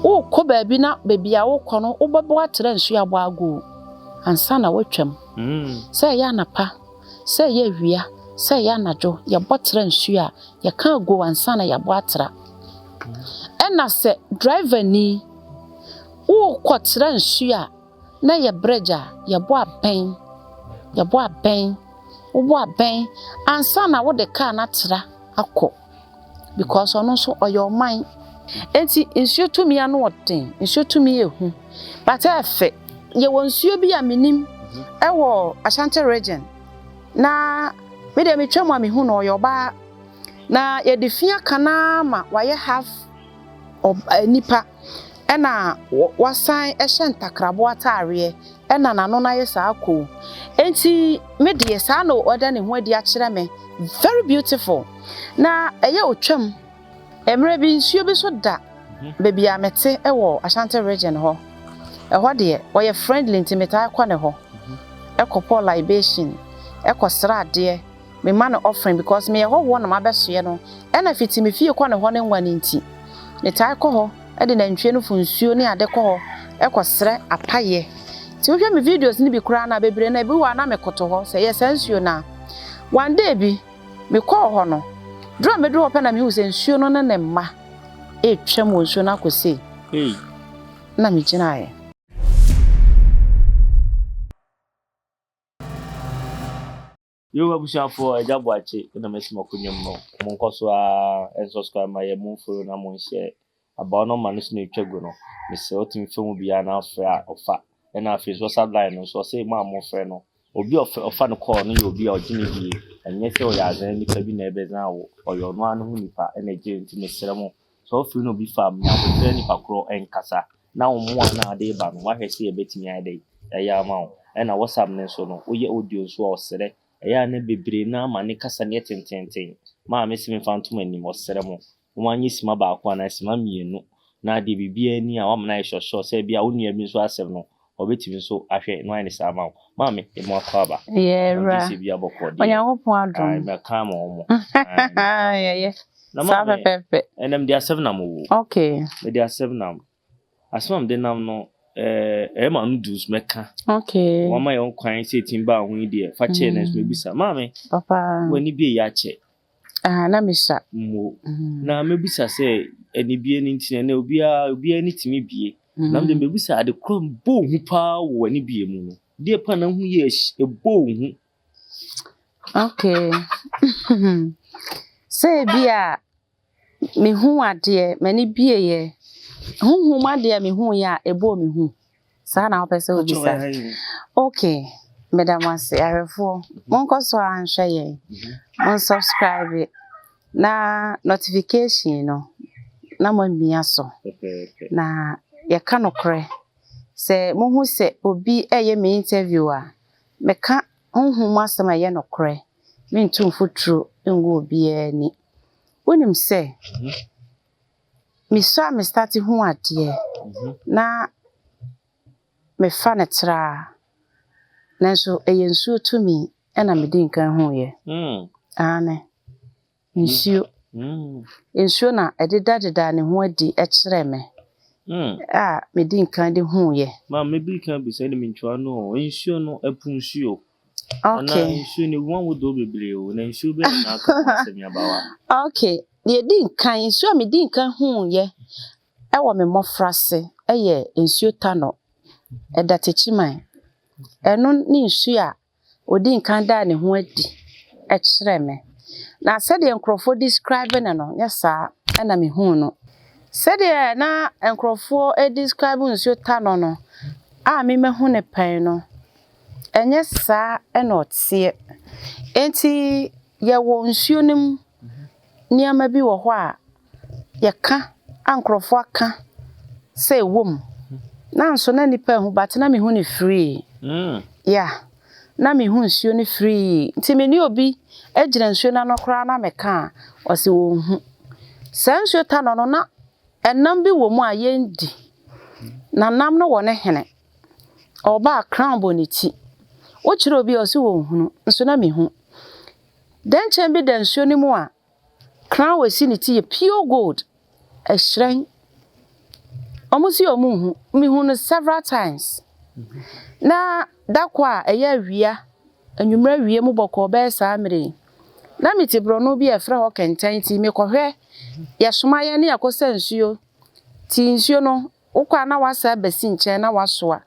wo ko baabi na baabi a wo kɔ no wo bɛbɔ atra nsu abɔ ago ansa na watwam sɛ ya napa sɛ ya wia sɛ ya najo ya bɔtra nsu a ya ka ago ansa na ya bɔ atra ɛna sɛ driver ni wo kɔtra nsu a na ya bridge a ya bɔ abɛn wo bɔ abɛn ansa na wo de car na tra akɔ because ono so oyo man enti nsuo tumi anu oden nsuo tumi ehu but efe ye won nsuo bi a menim ewo Ashanti region na me de metwa mu amehu na oyo ba na ye de fia kana ma waye half nipa ena wasan ehye ntakrabo atare ena nano na ye sa akọ enti me de sa na oda ne ho adi a kire me very beautiful na eye otwam emre bi nsuo bi so da baby amete ewo Ashanti region ho eho de oye friendly intimate akọ ne ho ekopo libation ekosra de me man offering because me ho wo na mabesoe no ena fiti me fie kọ ne ho ne nwane nti ne tai kọ ho e de na ntwe no fu nsuo ne ade kọ ho ekosre apaye ti wo hwe me videos ni bi kura na bebre na bi wa na me koto ho se ye sensuo na one day bi me call ho no drum me do open na me hu se nsuo no ne mma e twam wo nsuo na akose na me gina aye yo abusha for ejabo ache na mesimo kunyem no mo nkoso a subscribe my mo follow na mo share about no man no twago no me se otimi femu bia na afra ofa na afi so subline no so say ma mo frɛ no obi ofa no call no obi a ogine bi enye se o ya azan ni kabi na ebe zan wo oyo no anu hu nipa na je nti me sere mo so ofi no bi fam na ko frɛ nipa kro enkasa na wo mo na ade ba no wa hwɛ se ebetimi ade ya ma wo na WhatsApp ne so no oye audio so o sere ya na bebre na ma ne kasa ne tententen ma mesimi fantom anim o sere mo wanyi sima ba akwa na sima mienu na de bibia ni a wamna e shosho se bia wonu bi so asem no obetimi so ahwe no ani sama mami e mo akwa ba yeah se bia bokodi onyankopon adom ai me ka ma omo yeah na ma pepe enem dia 7 nam wo okay me dia 7 nam asmam de nam no ma ndus meka okay wama yon kwan se timba ho ide fa che na so mebusa mami papa wani bi ya che na misha mo na mebusa se eni bie ni ntine na obi ani timi bie na mde mebusa ade krom bo hu pa wo ani bie mu no de pa na hu ye bo hu okay se bia me hu ade mani bie ye hu ma de me hu ya ebo me hu sa na opese obisa okay madam wase arefo monko so anhwe ye mon subscribe na notification no na mo mia so na ye ka nokre se mo hu se obi eye me interview a me ka hu masema ye nokre me ntu mfutru ngo obi ani wonim se me so me start hu ade na me fa na tra nanso eyensuo tumi ena me din kan hu ye ane nsuo nsuo na ededa ne ho adi e kire me me din kan de hu ye ma me bi kan bi se ni ntwa no nsuo no epu nsuo okay ana nsuo ni won wo do bebre o na nsuo be na aka asemi abawa okay de din kan nsuo me din kan hu ye e wo me mofrase eye nsuo tano edatechiman eno ni nsuo a odin kan da ne ho adi e kire me na said the enkrofo describing no yesa na me hu no said na enkrofo describe nsuo tano no a me hu ne pan no enye sa na otie enti ye wo nsuo nim niama bi wo ho a ye ka ankrofo aka say wom na nso na nipa hu but na me hu ne free yeah na me hu nsuo ne free nti me ni obi ejira nsuo na no kra na me ka o se wo hu sa nsuo ta no na enam bi wo mu a yendi na nam no wo ne hene oba crown boniti wo kire obi o se wo hu nso na me hu den chen bi den nsuo ni mu a crown we si ni ti pure gold a shrine Omusi omu me hu several times. Na dakwa eya wia anwumra wie mu boko be sa mere. Na mitibro no bi efra ho kenten ti me kohwe yesoma ye ne yakosa nsuo. Ti nsuo no ukwa na wasa basi nchen na wasoa.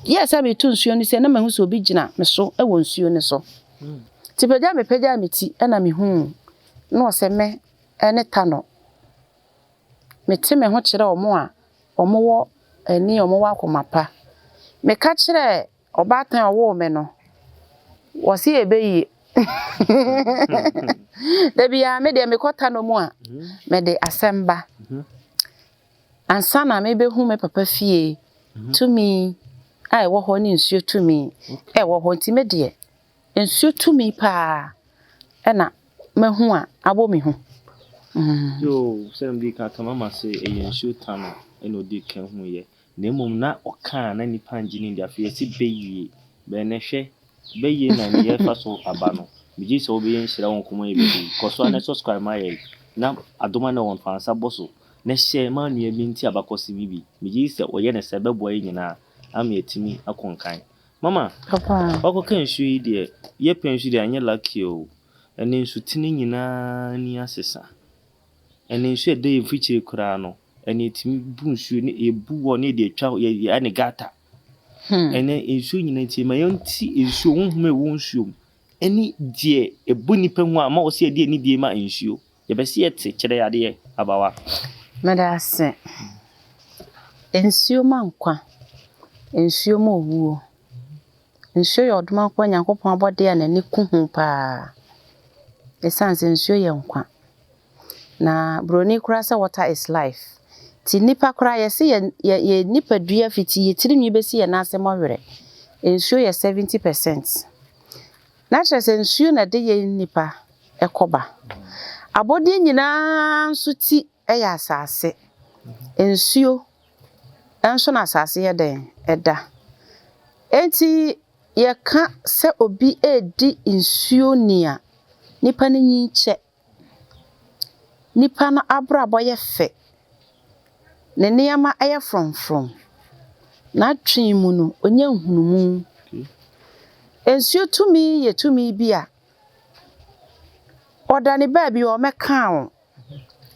Yes, I be too nsuo ni se na mahu so obi gina me so e won nsuo ni so. Ti pagya me ti e na me hu na ose me ene tano. Me ti me ho kire omo wo ani omo wa akomapa. Me ka kire obatan owo me no. Wo se ebeyi. Da bia me de me kota no mu a me de asemba. Ansa na me be hu me papa fie to me ai wo ho ni nsuo to me e wo ho nti me de nsuo to me pa e na mahu a abo me hu. Yo, sembi ka mama say e nsuo tano e no di kan hu ye. Na mum na oka na nipa ngini ndi afie si beyi be ne hwe beyi na ne ye fa so aba no. Biji so obi enhira won komo ye bi ko so na subscribe ma ye na adoma na won fansa boso na hye ma nua bi nti abakosi bibi biji se oye ne se bebo ye nyina am yetimi akonkan mama Papa bako kan hwe yi de ye pen hwe de anye lucky o ene nsu tini nyina ni asesa ene nsu de ye fichire kura no ene timi bu nsu ni ebu wo ne de twa ye ane gata ene nsu nyina ti ma yonti nsu honhom e wo nsu eni die ebu nipa hu a ma wo se de ni die ma nsuo ye be se yete kire yade ye abawa medase nsuo mankwa nsuo ma owuo nsuo ye odoma kwa Nyankopon abode a nani kuhu pa esanse nsuo ye nkwa na broni kura se water is life ti nipa kura ye se ye nipa dua fiti ye tirinwi be se ye na ase mowere nsuo ye 70%. Na chese nsuo na de ye nipa ekoba abode nyina nso ti eya asase nsuo enso na asase ye den eda enti ye ka se obi edi nsuo nia nipa ni nyiche nipa na abrabo ye fe ne niama eye from na twen mu no onye nhunumu nsuo tumi ye tumi bia odani ba bi o meka o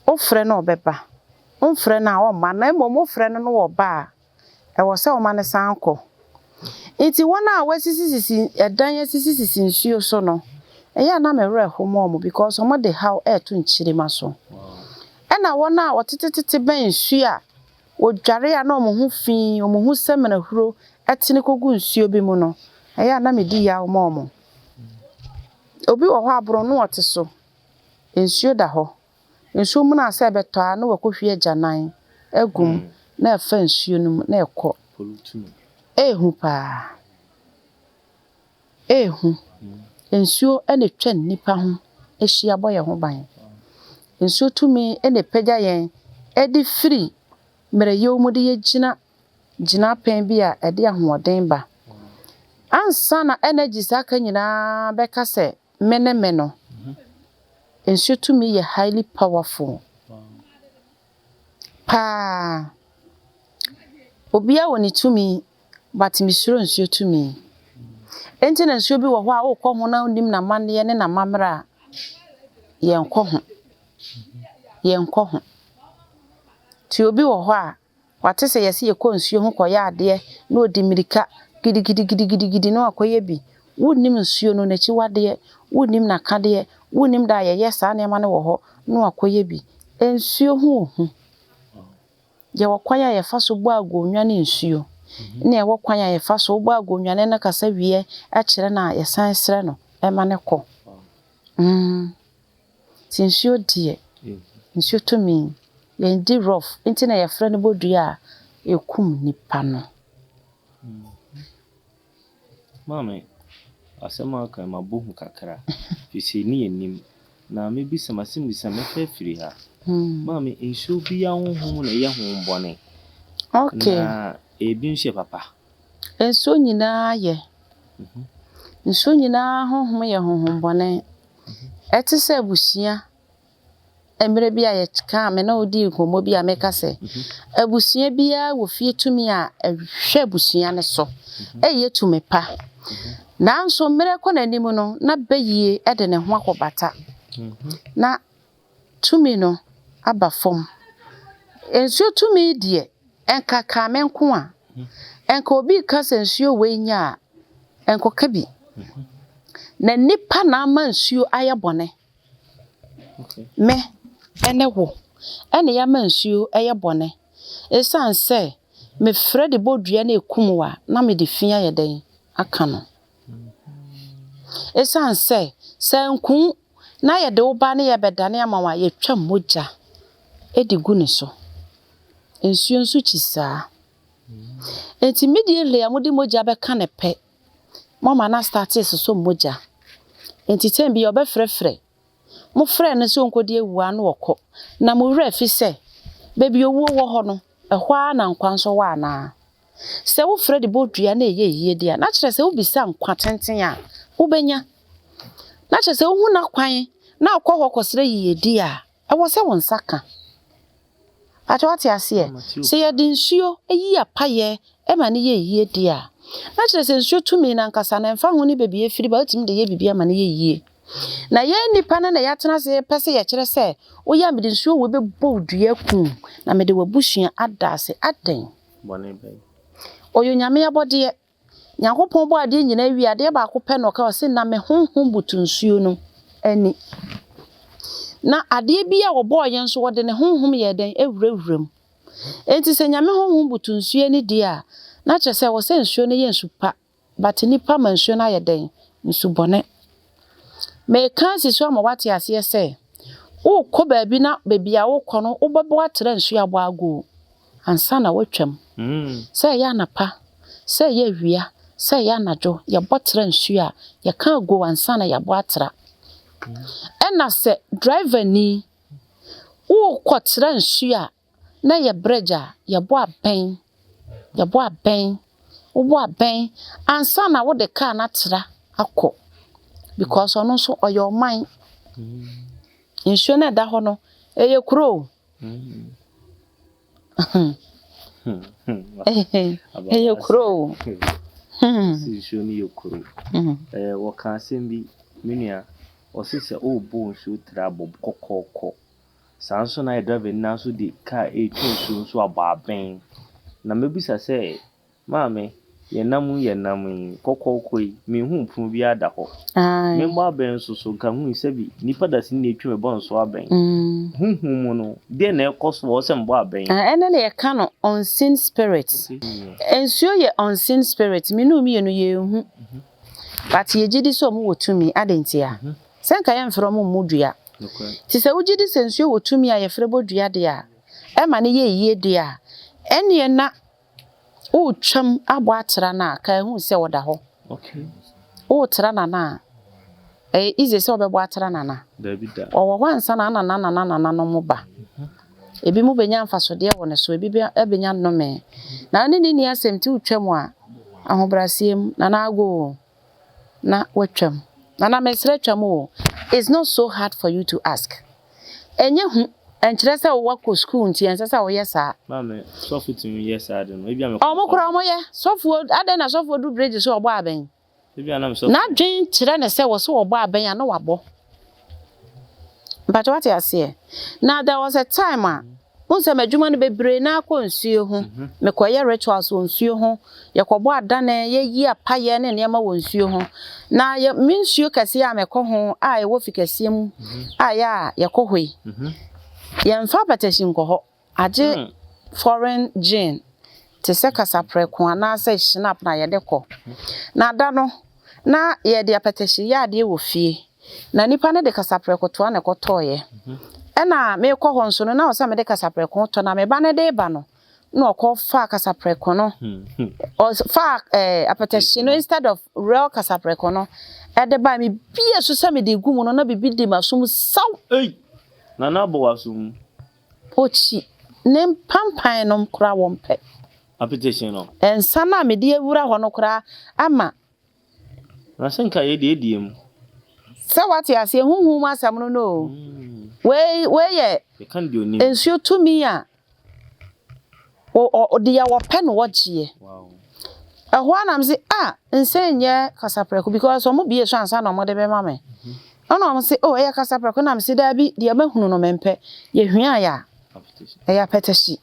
ofre na obeba ofre na o ma na mo ofre no wo ba e wo se o ma ne sanko enti wona wasisisi edan asisisi nsuo so no eya na me re homo mo because o mo de how e to nchire maso e na wona otetete ban nsuo a odware ya na o mo hu fi o mo hu semana huro etene kogu nsuo bi mu no eya na me di ya o mo obi wo ho abro no wote so nsuo da ho nsuo mu na se beto a na wakohwie agyanan agum na afa nsuo no na ekọ ehu pa ehu nsuo ene twa nipa ho ehia boye ho ban nsuo tumi ene pagya yen edi free mere ye omude ye gina pen bi a ede ahoden ba ansa na energy saka nyina beka se mene no nsuo tumi ye highly powerful pa obia woni tumi but misuro nsuo tumi enti na nsuo bi wo ho a wo kọ ho na onim na manne ne na mamra ye nkọ ho ti obi wo ho a wate se yesi ye kọ nsuo ho kọ ya ade na odimirika gidi na akoye bi wonim nsuo no na chi wade wonim na kade wonim da ye sa na ma ne wo ho na akoye bi nsuo ho ye wokwan ya ye fa so bo agonwa ne nsuo na ye wokwan ya ye fa so bo agonwa ne na kasa wie a kire na ye san sere no e ma ne kọ ti nsuo die nsuo to mi ye ndi rough enti na ye fra ne bodua a ekum nipa no Mami asema ka mabuhu kakra fisi ni enim na me bisa masim bisa me fafiri ha mami nsuo bia honhom na ye honbone okay na ebi nhye papa nsuo nyina ye nsuo nyina honhom ye honhom bone etese abusia emre bia ye ka me na odi nkomo bia me ka se abusua bia wo fie tumi a ehwe abusua ne so eye tumi pa nanso mre ko nanim no na bayie de ne ho akobata na tumi no aba fom ensuo tumi die enka ka menko a enka obi ka sensuo we nya enko ka bi na nipa na ama nsuo ayebone me ene wo ene ya mansuo ayebone esan se me frede bodua na ekumwa na me de fia yeden aka no esan se sankun na yede wo ba na ye bedane amawa ye twa moja edigu ne so ensuo nsu chisa enti immediately amudi moja be ka ne pe mama na start so moja enti tembi obe frefre mo frɛ ne so nkodi ewua na wokɔ na mo wura fi sɛ baby owo wo hɔ no ɛhɔ a na nkwanso wa na sɛ wo frɛ de bodua na eyeyie dia na kyerɛ sɛ wo bisa nkwa tenten a wo benya na kyerɛ sɛ wo hu na kwan na akɔ hɔ kɔsrɛ yiyedi a ɛwɔ sɛ wo nsaka atwate ase sɛ yɛ de nsuo eyi apaye ɛma ne yeyie dia na kyerɛ sɛ nsuo tumi na nkasa na mfa ho ne baby efiri ba otimi de ye bibia ma ne yeyie na ye nipa na ya tena se pese ye kire se wo ya me de nsuo wo be bodua ku na me de wabusua adase aden bone be oyo nyame abode Nyankopon bo ade nyina wi ade ba ko pe no ka o se na me honhom butu nsuo no ani na ade bia wo bo ye nso wo de ne honhom ye den ewurawuram enti se nyame honhom butu nsuo ani dia na che se wo se nsuo no ye nsupa but nipa ma nsuo na ye den nsu bone me kan si so ma wate ase se wo kɔ baabi na baabi a wo kɔ no wo bɛbɔ atra nsu abo ago ansa na watwam sɛ ya napa sɛ ya wia sɛ ya najo ya bɔtra nsu a ya kan go ansa na ya bɔ atra ɛna sɛ driver ni wo kɔ tra nsu a na ya breja ya bɔ aben wo bɔ aben ansa na wo de car na tra akɔ because ono so oyo man nsuo na da ho no eye kuro eye kuro si nsuo ni yekuro wo kan sembi minia o sise o bo nsuo tra bob kokoko sanso na driver na so di car e tun so ababen na mebisa se Mami yenam kokokoi me hu mpun bi ada ho me mo aben so ka hu se bi nipa da sin na etwe me bon so aben hu mu no de na ekoso wo se mbo aben ene na ye ka no unseen spirit ensuo ye unseen spirit me no mi no ye hu but ye gidi so mo wotumi adentia senka ye mfro mo mudua ti se wo gidi sensuo wotumi a ye frɛ bodua de a e ma ne ye yie de a ene na o twam abo atra na ka hu se woda ho okay o tra na ize se obebo atra na David o wo ansa na no mo ba ebi mu benya mfasode wo ne so ebi benya no me na ne ni asem ti utwam a ahobrasiem na ago na watwam na mesre twam o it's not so hard for you to ask enye hu enkyere se wo wako school nti ense se wo yesa Mami sofu timi yesa ade no ebi am o mo kura mo ye sofu ade na sofu du bridge so ogbo aben ebi anam sofu na dwen kyere ne se wo so ogbo aben ya na wabo but what you say now there was a time unse madwuma no bebre na akọ nsuo ho mekoye rituals wo nsuo ho yekobo adane ye yi apaye ne ne ma wo nsuo ho na ye minsuo kase a mekọ ho a ye wo fikase mu a ya yekohoi ye mfa patashin ko ho age foreign gin te se kasa preko na se snap na ye de ko na da no na ye de apatashi ya de wo fie na nipa ne de kasa preko to na ko toye ena me kɔ hɔ nso no na o sa me de kasapreko to na me ba ne de ba no na ɔkɔ fa kasapreko no o fa apatashi no instead of real kasapreko no e de ba me bia so sa me de gu mu no na bibi de masum saw na bo wasum ochi ne pampan no kra wo mpe application no ensa na me de ewura hɔ no kra ama na senka ye de ediem Say what you say, who must have no. Where You can't do and so to me, or the our pen watch ye. Wow. A one I'm say, and saying, yeah, Casapreco, because some will be a chance, I know more than mammy. Oh, no, I'm say, oh, yeah, Casapreco, I'm say, there be the Abahuno mempe, ye here, ya peteshy.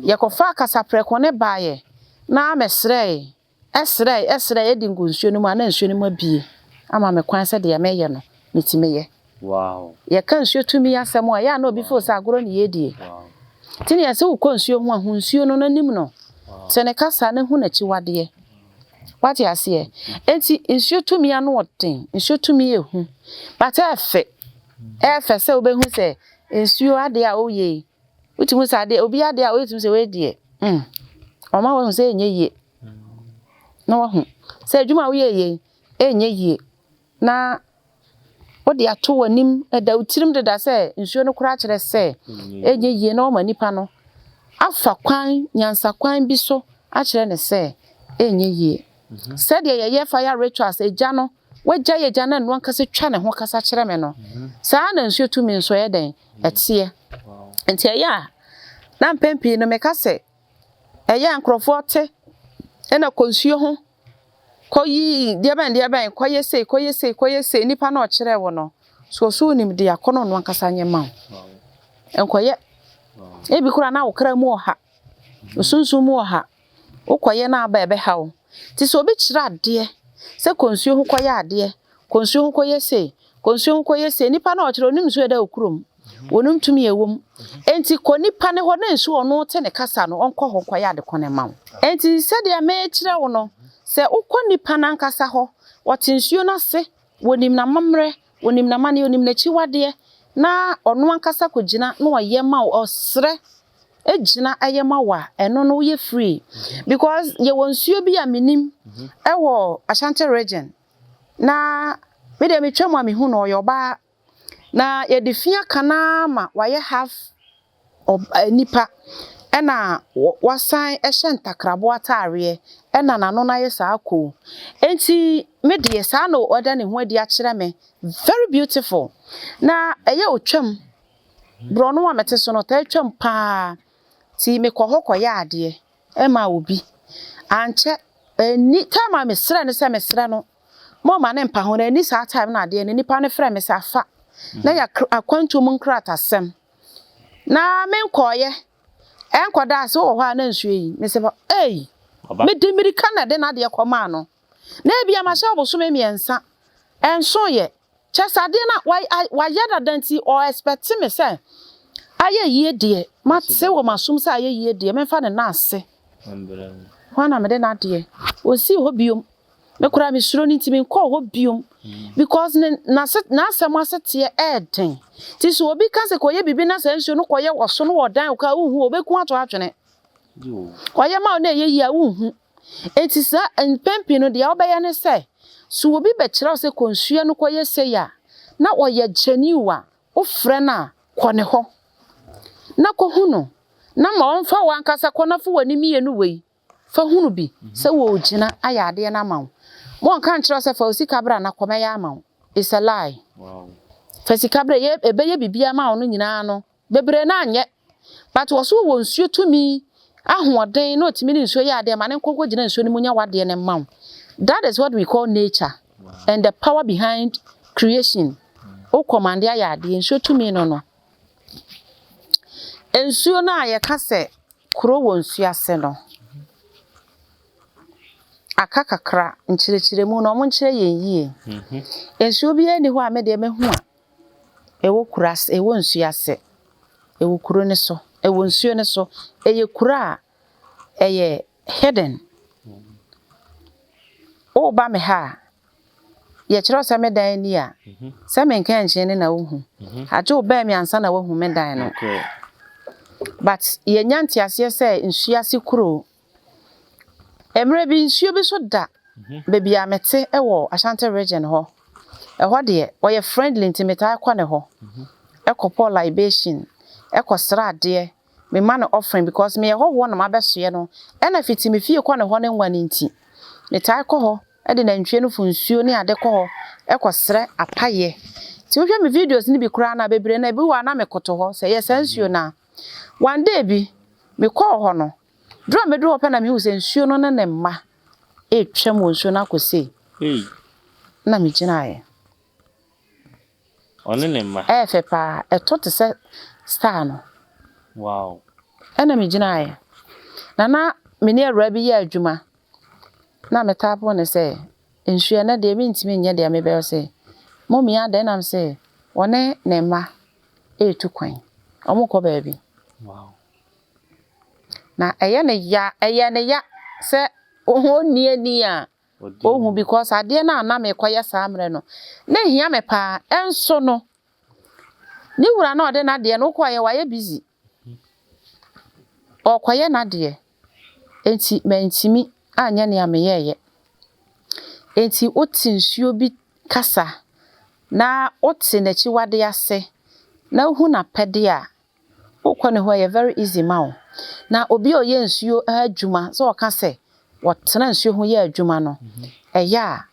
Ya cofa Casapreco, ne buy. Now I'm a sray, Edding goose, you know, man, and shooting my bee. I'm a quansa de Amayano, meet me. Wow. Ye can't shoot to me as some more, ya know before I grow ye dear. Wow. Tinny, I so consume one who's you no nimno. Seneca san and who you what dear. What you say? And see, in shoot to me and what thing, in shoot to me, but I fit. So be who say, is you are there, oh ye. Which was I there, be there, wait to say, dear. Or my one say, ye. No, say, you my ye, ye. Na what they are two and him at the ultimum that I say, in sure no cratch, I say, ye no money panel. Afa kwan nyansa kwan bi so a kire ne se enye yie said ye fire rituals eja no wagya ye ja na no ankase twa ne ho kasa kire me no saa na nsuo tumi nso ye den etie enti ya na mpempi no meka se eya nkrofo te ena konsuo ho koyi de ban koye sei nipa na o kire wo no so nim de akono no ankasa nyema enkoye ebi kura na okra mu oha osunsun mu oha ukoye na aba ebe hawo ti so obi kira ade se konsuo hu koye ade konsuo hu koye sei nipa na okira onim so eda okurom wonum tumi ewom enti ko nipa ne ho na nsu ono te ne kasa no onko ho koye ade kone ma enti se de me kira wo no se ukọ nipa na nkasa ho wotinsuo na se wonim na mamre wonim na mane wonim na chiwade na ono ankasa kogina na oye ma osre ejina ayema wa eno no ye free because ye wonsuo bi a minim ewo Ashanti region na me de metwa me hu no yoba na ye defia kana ma waye half nipa ena wasan ehye ntakrabo atare ena nano na ye sa ko enti me de sa no oda ne ho adi a kire me very beautiful na eye otwam bro no wa mete so no ta twam pa ti me koho ya ade ma obi anche ni time me sra ne se me sra no mo ma ne mpa ho na ni sa time na ade ne nipa ne frɛ me sa fa na ya akwantu mu nkrata sem na me nkoye enkoda se wo ho na nsuo yi me se ba me de mirika na de na de koma no na bia ma sha oboso me miensa enso ye chesade na wa yada danti or expect me say aye yie de ma se wo masum say aye yie de me fa ne na ase wana me de na de o si ho biom me kura me suro ni ntimi nko ho biom because na asem asete eden ti so obi ka se koye bibi na se nsuo no koye woso no wodan ka uhu obeku ato atwene koye ma na ye yia uhu enti sa empempi no de obeye ne se so obi be kire se konsuo no koye se ya na oye geniwa ofre na kone ho na ko hunu na ma onfa wankasa kona fo wani mienu wei fa hunu bi se wo gina ayade na ma mo kan kire se fa osika bra na kome ya ma it's a lie. Wow. Fa sika bra ye ebeye bibia ma ono nyina no bebre na anye but wo so wo nsuo tumi ahoden na otimi ni nsuo ya ade ma ne nkoko gina nsuo ni munya wade ne ma. That is what we call nature. Wow. And the power behind creation. O command ya ade nsuo tumi no ensuo na ye ka se kro wo nsuo ase no akakakra nchirechire mu no mo nchire yeye ensuo bi ani ho a me de me hu a ewo kuras ewo nsuo ase ewo kuro ne so ewo nsuo ne so eye kura eye hidden o ba me ha ye kiro se me dan ni a se me nkan nche ne na wo hu aje o ba me ansa na wo hu me dan no but ye nyanti ase se nsuo ase kuro emre bi nsuo bi so da baby amete ewo Ashanti region ho eho de oye friendly intimate akwa ne ho ekopo libation ekosra ade me man offering because me ho wo na mabesoe no ena fitimi fie kwa ne ho ne nwa ne nti me tai ko ho e de na ntwe no fu nsuo ne ade ko ho ekosre apaye ti wo hwe me videos ni bi kura na bebre na bi wa na me koto ho se yes nsuo na one day bi me call ho no drum me do ho pe na me hu se nsuo no ne mma etwam nsuo na akose na me gina ye one ne mma fe pa eto te se star no wow na me gina ye na me ne awura bi ye adwuma na me tapo ne se nsuo na de mi ntimi nye de me be se mommy ada na me se one ne mma etu kwan omukọ baabi wow na eye ne ya se ohoni ani a ohu because ade na me koye saamre no na hia me pa enso no ni wura na ode na de no koye waye busy okoye na de enti mantimi anya ne ameyeye enti otinsuo bi kasa na oti na chi wade ase na hu na pede a ukwane ho ye very easy ma na obi oye nsuo adwuma so oka se wotena nsuo ho ye adwuma no eya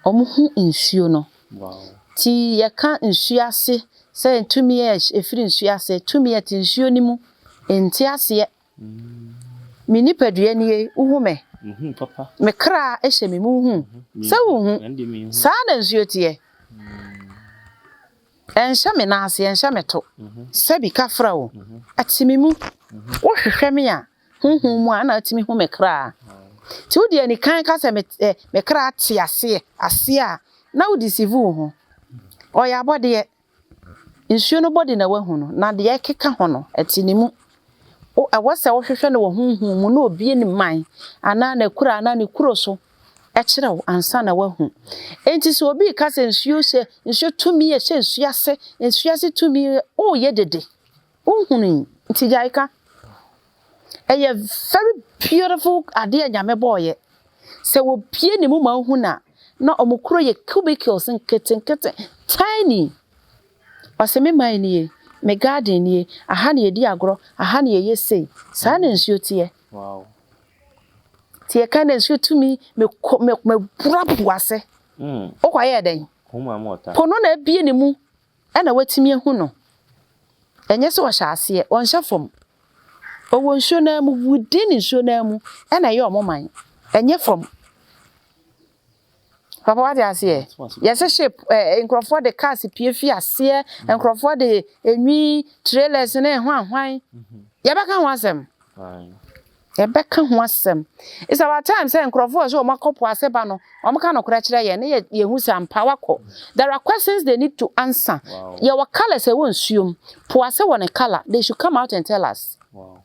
omuhu nsuo no wow ti ye ka nsuo ase se ntumi e efiri nsuo ase tumi e ti nsuo ni mu enti ase mini padua ni uhu me papa me kra ehye me mu hu se uhu sa na nsuo tie ensha me na ase ensha me to se bi ka fra wo atimi mu wo hwehwe me a huhu mu ana atimi hu me kra ti wo de ni kan ka se me kra ti ase a na wo disivu ho o ya bode nsuo no body na wahu no na de keka ho no atini mu o awose wo hwehwe no wo huhu mu na obi ni man ana na kura ana ni kuro so ekire wo ansa na wahu enti so obi ka se nsuo tumi ye se nsuo ase tumi o ye dede ohunu nti jaika eye very beautiful ade anyame boye se wo pie ni mu ma hu na omukuro ye cubicles nkete tiny oseme man ni me garden ni aha na ye di agro aha na ye sei sa na nsuo tie wow tie kan nsuo tumi me burabu ase o kwa ye den kuma mota pono na bie ni mu na watimi ehu no enye se wo hya ase o nhya fom owo nsuo na mu wudi ni nsuo na mu na ye omoman enye fom papa what you say yes a ship nkrofo de cars pie fi ase nkrofo de enwi trailers na hwan ye beka ho asem ye beka ho asem it's our time say nkrofo so makopo ase ba no omka no kura kire ye ne ye hu sampa wako there are questions they need to answer your color say won suom po ase won color they should come out and tell us wow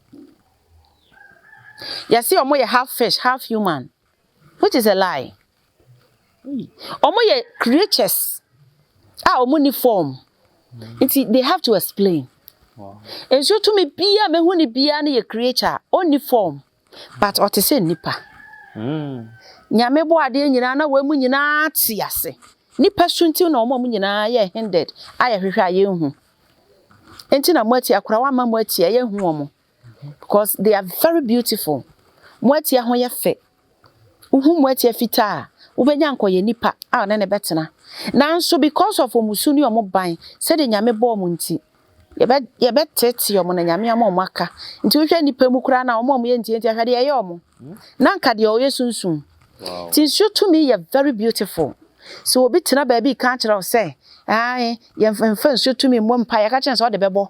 you see omo ye half fish half human which is a lie omo ye creatures omo ni form they have to explain wow and so to me bia me hu ni bia na ye creature only form but what is say nipa nyame bo ade nyina na wa mu nyina ti ase nipa sunti na omo nyina ye hindered aye hwehwe aye hu enti na mwati akora wa ma mwati aye hu omo because they are very beautiful mwati ho ye fe uhu mwati afita ubenya nkoye nipa na ne betena nanso because of omusu ni omo ban se de nyame bo omo nti ye betete omo na nyame ama omo aka nti wohwe nipa mu kura na omo ye nti ahade ye omo na nka de oye sunsun wow ti show to me you very beautiful so obi tena ba bi kan kira o say ye mfa show to me mo mpa ya ka kyen so de bebo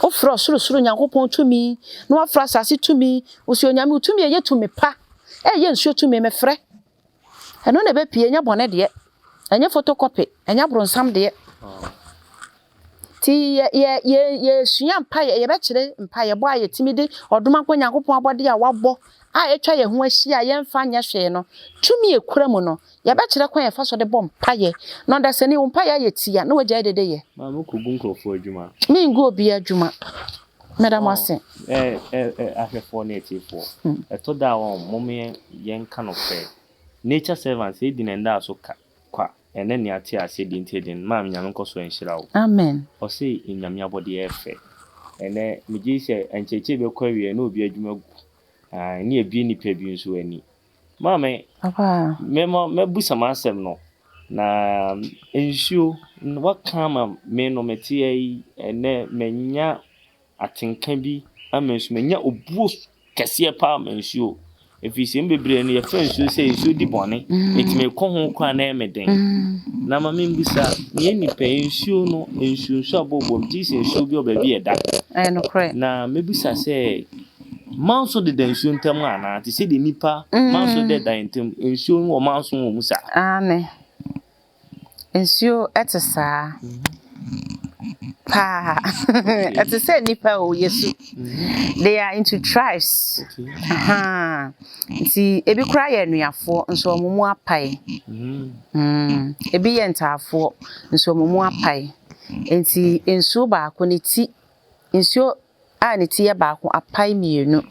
o fro suru nyankopon to me no afra sase to me o si onyame to me ye to me pa ye show to me me frɛ eno na be pie nya bone de enya photocopy enya bronsam de ti ye sua mpa ye be kire mpa ye bo aye timide odoma kwa nyankopon abode a wabo etwa ye ho ahia ye mfa nya hwe no tumi ekura mu no ye be kire kwa ye fa so de bom pa ye no da sani mpa ye tia na wagya dede ye ma mo ko gunkrofo adwuma mi ngo obi adwuma madam ase ahwefo na etifo etoda won momye ye nka no fe nature servants e dinenda so ka kwa ene ne ate ase di ntedin ma nyame nkoso enhira wo amen o se nyame abode efe ene migi se encheche be kwa wie na obi adwuma gu ne ebie nipa bi nso ani mama papa me busa ma asem no na nsuo what come me no mete yi ene menya atenka bi amansu menya obuo kese pa amansu efisi mbebre no ye nsuo se nsuo di bone etime ko ho kwa na emeden na ma membusa ye nipa nsuo no nsuo abobom ti se nsuo bi oba bi eda no kre na mebusa se manso de nsuo ntam ana ti se de nipa manso de dan ntam nsuo wo manso wo musa ane nsuo etesa pa etesa nipa o yesu they are into tribes nti ebi kura ye nuafo nso omumu apai ebi ye ntafo nso omumu apai nti nsuo ba ko ne ti nsuo a ne ti ye ba ko apai mienu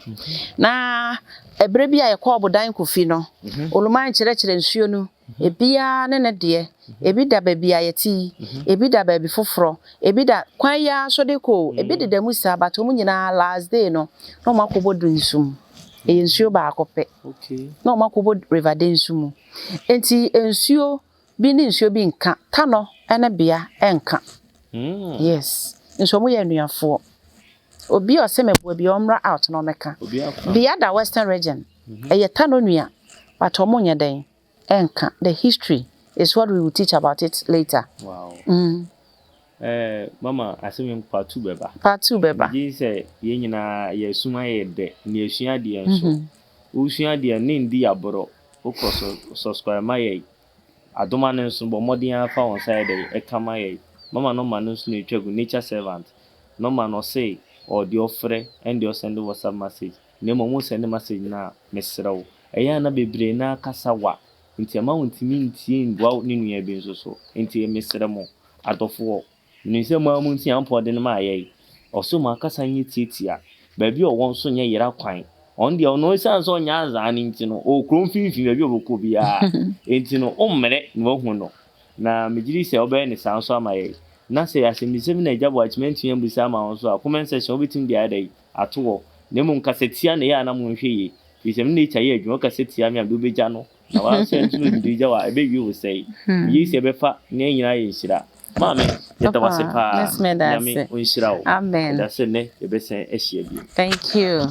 na ebre bi a ye ko obodan kofi no oluman kire nsuo no ebia ne de ebi da ba bia yeti ebi da ba bi foforo ebi da kwan ya so de ko ebi de damusa bato mu nyina last day no no makobodu nsum nsuo ba akope no makobodu river de nsum enti nsuo bi ni nsuo bi nka tano ene bia enka yes nsuo mu ye nuafo obi o se mebo bi omra out no meka bia da western region eye tano nua bato mu nya den enka the history is what we will teach about it later. Wow. Mama, asem part 2 beba. Part 2 beba. Ye say ye nyina ye suma ye de na esua de enso. Usua de ne ndi aboro. Okoso subscribe ma ye. Adoma ne nso bo modern afa on side e kama ye. Mama no man nso na etwagu nature servant. No man no say or the offer and the send WhatsApp message. Ne mo send message na mesrew. Eya na bebre na kasawa. Nti ama wontimi ntie ndwa ne nua bi nso so nti mesere mo adofo no nse ma mu ntie ampode ne ma aye oso ma kasa nye tietia ba bi o won so nye yera kwan on de ono san so nya azan nti no o krom finfin ba bi oboko bia nti no o mmere no hu no na megiri se obe ne san so amaye na se asemisem na ejabo achment yam bisa ma won so a comment section obitim dia dai ato ne mu nkasetia ne ya na mu hweye isem ne chaye adwo kasetia me abdo beja no na wa se ntino ndija wa ebe wi wo sei yi se befa ne nyina ye nhira mama yeta wase pa let's me that yami onhira wo amen da se ne ebe sen ehia bi thank you